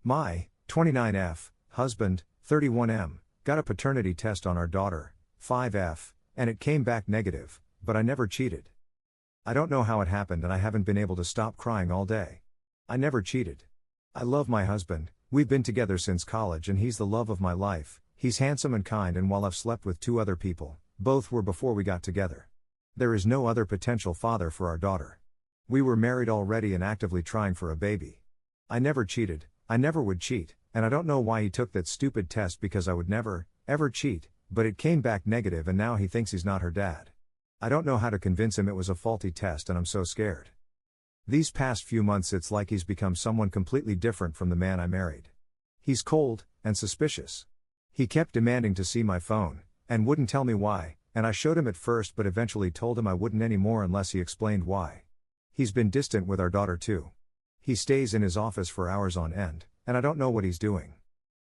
My 29F husband, 31M, got a paternity test on our daughter, 5F, and it came back negative, but I never cheated. I don't know how it happened and I haven't been able to stop crying all day. I never cheated. I love my husband, we've been together since college and he's the love of my life. He's handsome and kind, and while I've slept with 2 other people, both were before we got together. There is no other potential father for our daughter. We were married already and actively trying for a baby. I never cheated, I never would cheat, and I don't know why he took that stupid test because I would never, ever cheat, but it came back negative and now he thinks he's not her dad. I don't know how to convince him it was a faulty test and I'm so scared. These past few months it's like he's become someone completely different from the man I married. He's cold, and suspicious. He kept demanding to see my phone, and wouldn't tell me why, and I showed him at first but eventually told him I wouldn't anymore unless he explained why. He's been distant with our daughter too. He stays in his office for hours on end, and I don't know what he's doing.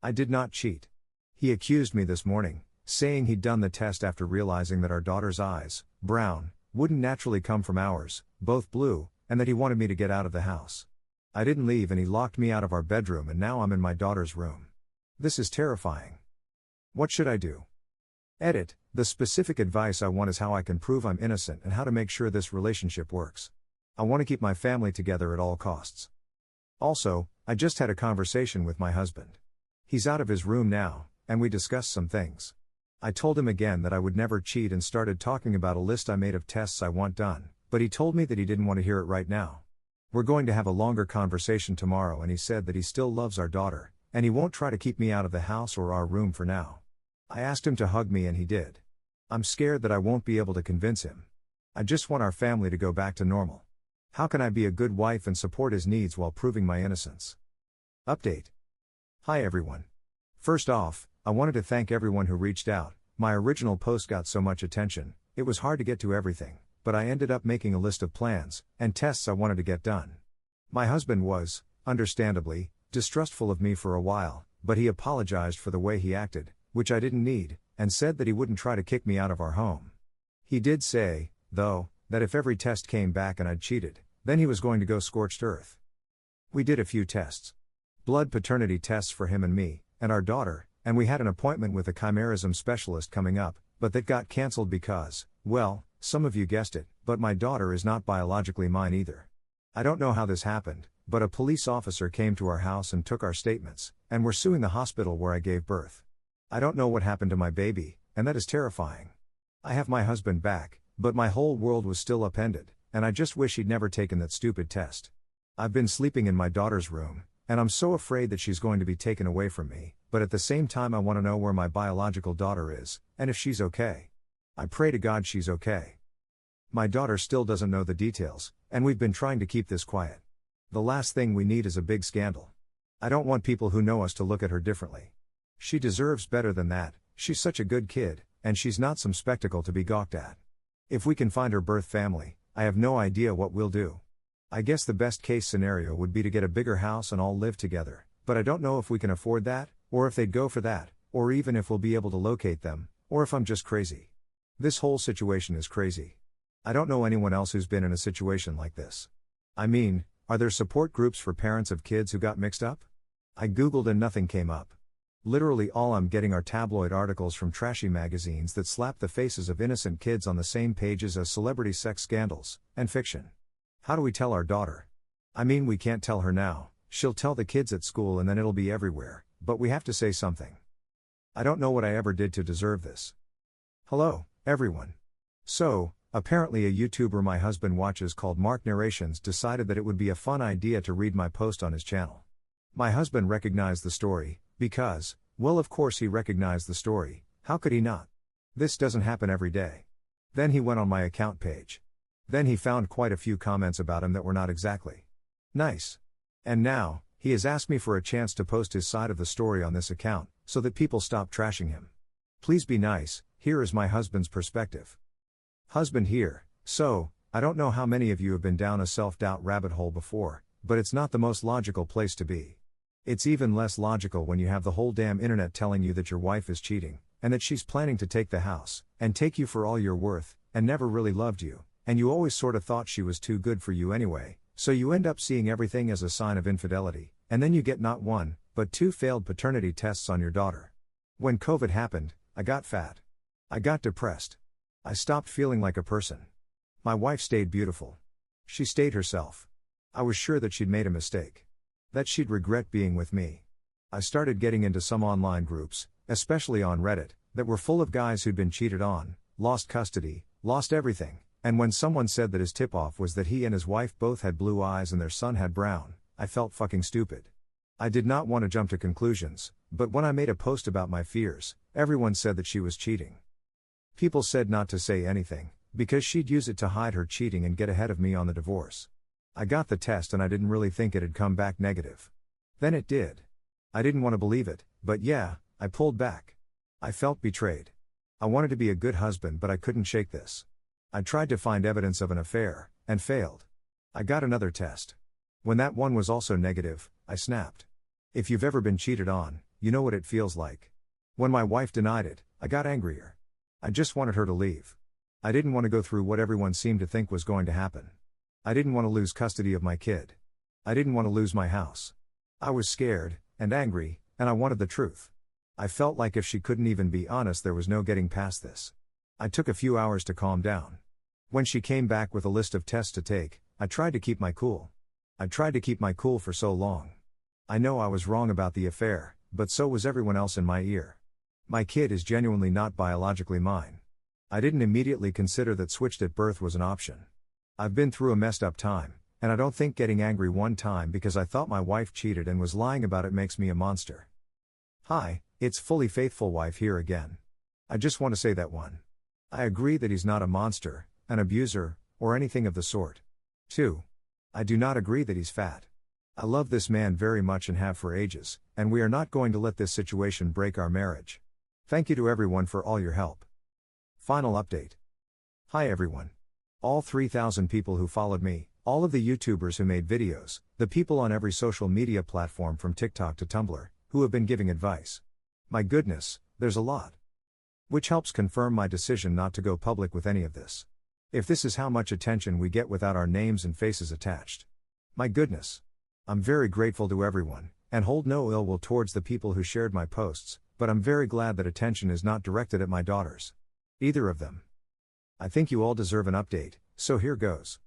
I did not cheat. He accused me this morning, saying he'd done the test after realizing that our daughter's eyes, brown, wouldn't naturally come from ours, both blue, and that he wanted me to get out of the house. I didn't leave and he locked me out of our bedroom and now I'm in my daughter's room. This is terrifying. What should I do? Edit, the specific advice I want is how I can prove I'm innocent and how to make sure this relationship works. I want to keep my family together at all costs. Also, I just had a conversation with my husband. He's out of his room now, and we discussed some things. I told him again that I would never cheat and started talking about a list I made of tests I want done, but he told me that he didn't want to hear it right now. We're going to have a longer conversation tomorrow and he said that he still loves our daughter, and he won't try to keep me out of the house or our room for now. I asked him to hug me and he did. I'm scared that I won't be able to convince him. I just want our family to go back to normal. How can I be a good wife and support his needs while proving my innocence? Update. Hi everyone. First off, I wanted to thank everyone who reached out. My original post got so much attention, it was hard to get to everything, but I ended up making a list of plans and tests I wanted to get done. My husband was, understandably, distrustful of me for a while, but he apologized for the way he acted, which I didn't need, and said that he wouldn't try to kick me out of our home. He did say, though, that if every test came back and I'd cheated, then he was going to go scorched earth. We did a few tests. Blood paternity tests for him and me, and our daughter, and we had an appointment with a chimerism specialist coming up, but that got cancelled because, well, some of you guessed it, but my daughter is not biologically mine either. I don't know how this happened, but a police officer came to our house and took our statements, and we're suing the hospital where I gave birth. I don't know what happened to my baby, and that is terrifying. I have my husband back, but my whole world was still upended, and I just wish he'd never taken that stupid test. I've been sleeping in my daughter's room, and I'm so afraid that she's going to be taken away from me, but at the same time I want to know where my biological daughter is, and if she's okay. I pray to God she's okay. My daughter still doesn't know the details, and we've been trying to keep this quiet. The last thing we need is a big scandal. I don't want people who know us to look at her differently. She deserves better than that. She's such a good kid, and she's not some spectacle to be gawked at. If we can find her birth family, I have no idea what we'll do. I guess the best case scenario would be to get a bigger house and all live together, but I don't know if we can afford that, or if they'd go for that, or even if we'll be able to locate them, or if I'm just crazy. This whole situation is crazy. I don't know anyone else who's been in a situation like this. I mean, are there support groups for parents of kids who got mixed up? I googled and nothing came up. Literally all I'm getting are tabloid articles from trashy magazines that slap the faces of innocent kids on the same pages as celebrity sex scandals, and fiction. How do we tell our daughter? I mean, we can't tell her now, she'll tell the kids at school and then it'll be everywhere, but we have to say something. I don't know what I ever did to deserve this. Hello, everyone. So, apparently a YouTuber my husband watches called Mark Narrations decided that it would be a fun idea to read my post on his channel. My husband recognized the story, because, well, of course he recognized the story, how could he not? This doesn't happen every day. Then he went on my account page. Then he found quite a few comments about him that were not exactly nice. And now, he has asked me for a chance to post his side of the story on this account, so that people stop trashing him. Please be nice, here is my husband's perspective. Husband here, so, I don't know how many of you have been down a self-doubt rabbit hole before, but it's not the most logical place to be. It's even less logical when you have the whole damn internet telling you that your wife is cheating, and that she's planning to take the house, and take you for all you're worth, and never really loved you, and you always sort of thought she was too good for you anyway, so you end up seeing everything as a sign of infidelity, and then you get not one, But 2 failed paternity tests on your daughter. When COVID happened, I got fat. I got depressed. I stopped feeling like a person. My wife stayed beautiful. She stayed herself. I was sure that she'd made a mistake. That she'd regret being with me. I started getting into some online groups, especially on Reddit, that were full of guys who'd been cheated on, lost custody, lost everything, and when someone said that his tip-off was that he and his wife both had blue eyes and their son had brown, I felt fucking stupid. I did not want to jump to conclusions, but when I made a post about my fears, everyone said that she was cheating. People said not to say anything, because she'd use it to hide her cheating and get ahead of me on the divorce. I got the test and I didn't really think it'd come back negative. Then it did. I didn't want to believe it, but yeah, I pulled back. I felt betrayed. I wanted to be a good husband, but I couldn't shake this. I tried to find evidence of an affair, and failed. I got another test. When that one was also negative, I snapped. If you've ever been cheated on, you know what it feels like. When my wife denied it, I got angrier. I just wanted her to leave. I didn't want to go through what everyone seemed to think was going to happen. I didn't want to lose custody of my kid. I didn't want to lose my house. I was scared, and angry, and I wanted the truth. I felt like if she couldn't even be honest, there was no getting past this. I took a few hours to calm down. When she came back with a list of tests to take, I tried to keep my cool. I tried to keep my cool for so long. I know I was wrong about the affair, but so was everyone else in my ear. My kid is genuinely not biologically mine. I didn't immediately consider that switched at birth was an option. I've been through a messed up time, and I don't think getting angry one time because I thought my wife cheated and was lying about it makes me a monster. Hi, it's Fully Faithful Wife here again. I just want to say that 1. I agree that he's not a monster, an abuser, or anything of the sort. 2. I do not agree that he's fat. I love this man very much and have for ages, and we are not going to let this situation break our marriage. Thank you to everyone for all your help. Final update. Hi everyone. All 3,000 people who followed me, all of the YouTubers who made videos, the people on every social media platform from TikTok to Tumblr, who have been giving advice. My goodness, there's a lot. Which helps confirm my decision not to go public with any of this. If this is how much attention we get without our names and faces attached. My goodness. I'm very grateful to everyone, and hold no ill will towards the people who shared my posts, but I'm very glad that attention is not directed at my daughters. Either of them. I think you all deserve an update, so here goes.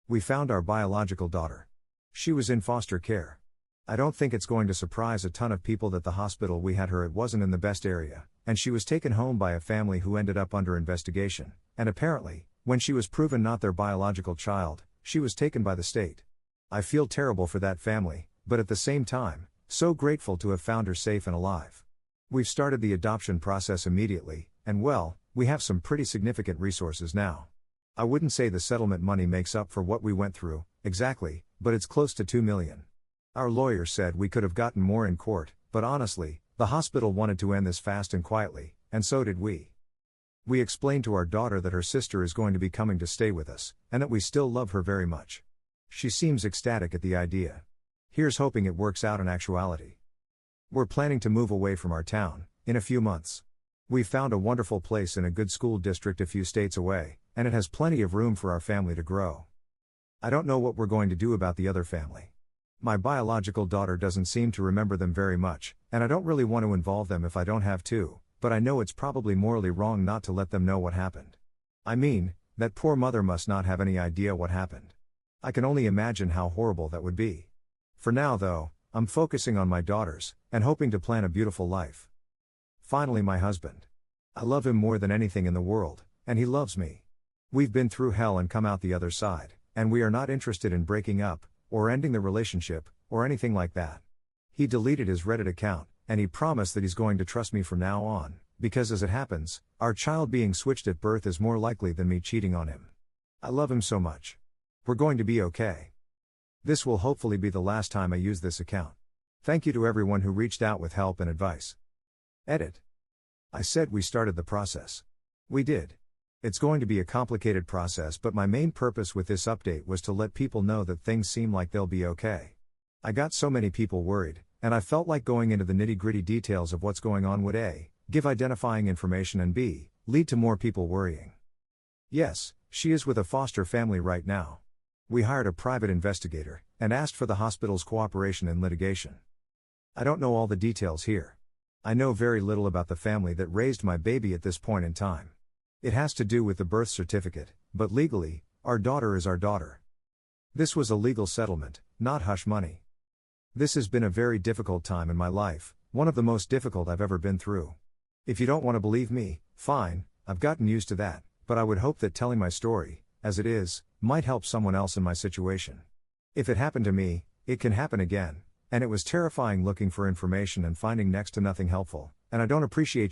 We found our biological daughter. She was in foster care. I don't think it's going to surprise a ton of people that the hospital we had her at wasn't in the best area, and she was taken home by a family who ended up under investigation, and apparently, when she was proven not their biological child, she was taken by the state. I feel terrible for that family, but at the same time, so grateful to have found her safe and alive. We've started the adoption process immediately, and well, we have some pretty significant resources now. I wouldn't say the settlement money makes up for what we went through, exactly, but it's close to $2 million. Our lawyer said we could have gotten more in court, but honestly, the hospital wanted to end this fast and quietly, and so did we. We explained to our daughter that her sister is going to be coming to stay with us, and that we still love her very much. She seems ecstatic at the idea. Here's hoping it works out in actuality. We're planning to move away from our town, in a few months. We've found a wonderful place in a good school district a few states away, and it has plenty of room for our family to grow. I don't know what we're going to do about the other family. My biological daughter doesn't seem to remember them very much, and I don't really want to involve them if I don't have to, but I know it's probably morally wrong not to let them know what happened. I mean, that poor mother must not have any idea what happened. I can only imagine how horrible that would be. For now though, I'm focusing on my daughters, and hoping to plan a beautiful life. Finally, my husband. I love him more than anything in the world, and he loves me. We've been through hell and come out the other side, and we are not interested in breaking up, or ending the relationship, or anything like that. He deleted his Reddit account, and he promised that he's going to trust me from now on, because as it happens, our child being switched at birth is more likely than me cheating on him. I love him so much. We're going to be okay. This will hopefully be the last time I use this account. Thank you to everyone who reached out with help and advice. Edit. I said we started the process. We did. It's going to be a complicated process, but my main purpose with this update was to let people know that things seem like they'll be okay. I got so many people worried, and I felt like going into the nitty-gritty details of what's going on would A, give identifying information, and B, lead to more people worrying. Yes, she is with a foster family right now. We hired a private investigator, and asked for the hospital's cooperation in litigation. I don't know all the details here. I know very little about the family that raised my baby at this point in time. It has to do with the birth certificate, but legally, our daughter is our daughter. This was a legal settlement, not hush money. This has been a very difficult time in my life, one of the most difficult I've ever been through. If you don't want to believe me, fine, I've gotten used to that, but I would hope that telling my story, as it is, might help someone else in my situation. If it happened to me, it can happen again, and it was terrifying looking for information and finding next to nothing helpful, and I don't appreciate